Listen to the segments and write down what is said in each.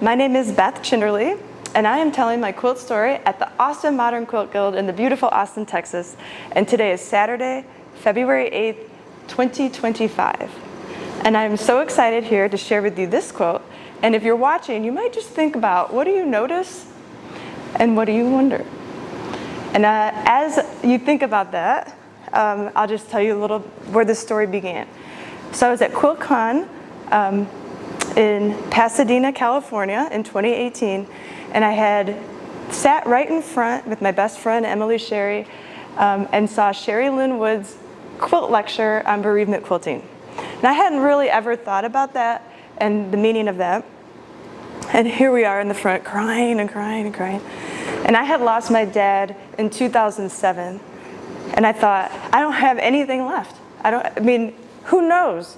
My name is Beth Chinderle, and I am telling my quilt story at the Austin Modern Quilt Guild in the beautiful Austin, Texas. And today is Saturday, February 8th, 2025. And I'm so excited here to share with you this quilt. And if you're watching, you might just think about, what do you notice and what do you wonder? And as you think about that, I'll just tell you a little where this story began. So I was at QuiltCon in Pasadena, California in 2018, and I had sat right in front with my best friend, Emily Sherry, and saw Sherry Lynn Wood's quilt lecture on bereavement quilting. And I hadn't really ever thought about that and the meaning of that. And here we are in the front crying and crying and crying. And I had lost my dad in 2007. And I thought, I don't have anything left. I mean, who knows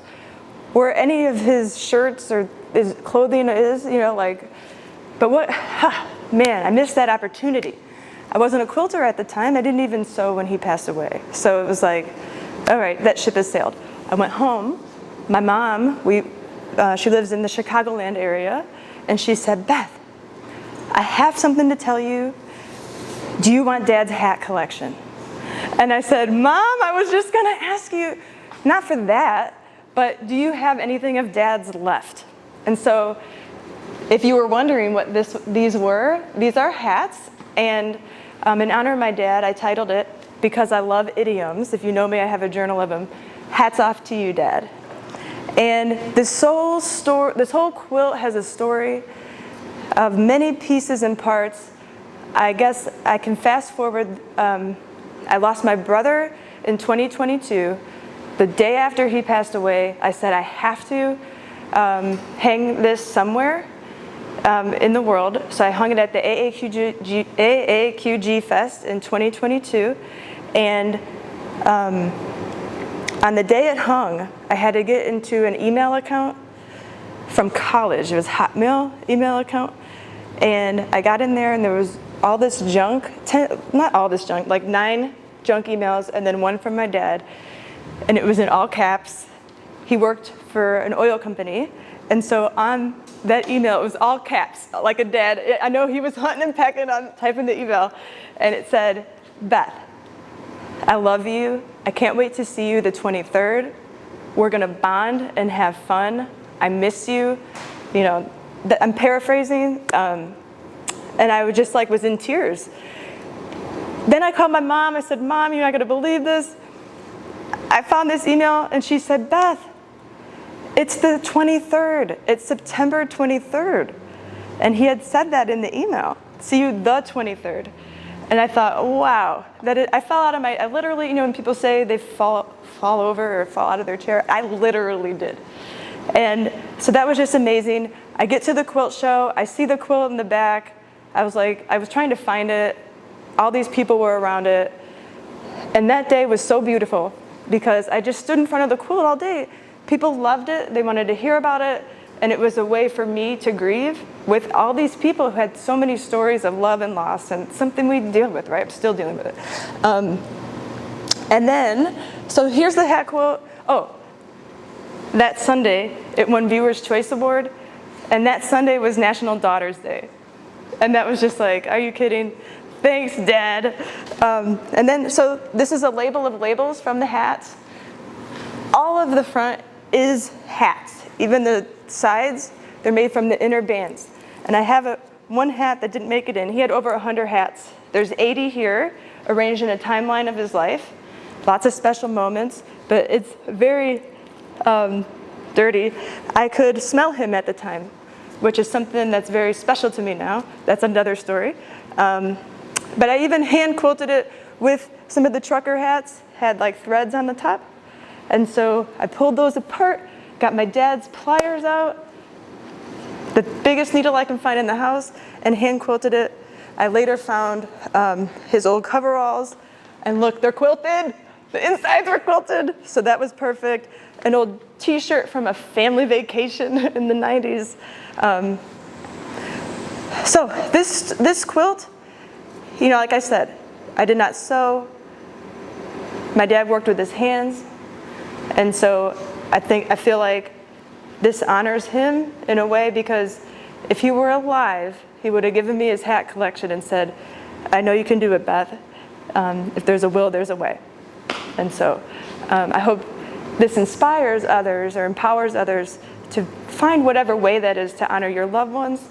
where any of his shirts or his clothing is, but what, man, I missed that opportunity. I wasn't a quilter at the time. I didn't even sew when he passed away. So it was like, all right, that ship has sailed. I went home. My mom, she lives in the Chicagoland area, and she said, Beth, I have something to tell you. Do you want Dad's hat collection? And I said, Mom, I was just gonna ask you, not for that, but do you have anything of Dad's left? And so if you were wondering what these were, these are hats. And in honor of my dad, I titled it, Because I Love Idioms. If you know me, I have a journal of them. Hats off to you, Dad. And this whole quilt has a story of many pieces and parts. I guess I can fast forward. I lost my brother in 2022. The day after he passed away, I said I have to hang this somewhere in the world. So I hung it at the AAQG Fest in 2022. And on the day it hung, I had to get into an email account from college. It was Hotmail email account. And I got in there and there was all this junk, not all this junk, like 9 junk emails and then one from my dad. And it was in all caps. He worked for an oil company. And so on that email, it was all caps, like a dad. I know he was hunting and pecking on typing the email. And it said, Beth, I love you. I can't wait to see you the 23rd. We're gonna bond and have fun. I miss you. I'm paraphrasing. And I was in tears. Then I called my mom. I said, Mom, you're not gonna believe this. I found this email and she said, Beth, it's the 23rd. It's September 23rd. And he had said that in the email. See you the 23rd. And I thought, wow, I fell out of I literally, when people say they fall over or fall out of their chair, I literally did. And so that was just amazing. I get to the quilt show. I see the quilt in the back. I was trying to find it. All these people were around it. And that day was so beautiful because I just stood in front of the quilt all day. People loved it. They wanted to hear about it. And it was a way for me to grieve with all these people who had so many stories of love and loss and something we deal with, right? I'm still dealing with it. And then, so here's the hat quilt. Oh, that Sunday, it won Viewer's Choice Award. And that Sunday was National Daughters Day. And that was just like, are you kidding? Thanks, Dad. And then, so this is a label of labels from the hats. All of the front is hats. Even the sides, they're made from the inner bands. And I have one hat that didn't make it in. He had over 100 hats. There's 80 here, arranged in a timeline of his life. Lots of special moments, but it's very dirty. I could smell him at the time, which is something that's very special to me now. That's another story. But I even hand quilted it with some of the trucker hats, had like threads on the top. And so I pulled those apart, got my dad's pliers out, the biggest needle I can find in the house, and hand quilted it. I later found his old coveralls, and look, they're quilted. The insides were quilted, so that was perfect. An old t-shirt from a family vacation in the 90s. So this quilt, like I said, I did not sew. My dad worked with his hands. And so I feel like this honors him in a way because If he were alive, he would have given me his hat collection and said, I know you can do it, Beth. If there's a will, there's a way. And so I hope this inspires others or empowers others to find whatever way that is to honor your loved ones,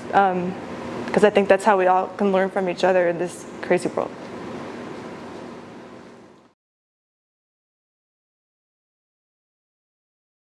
because I think that's how we all can learn from each other in this crazy world.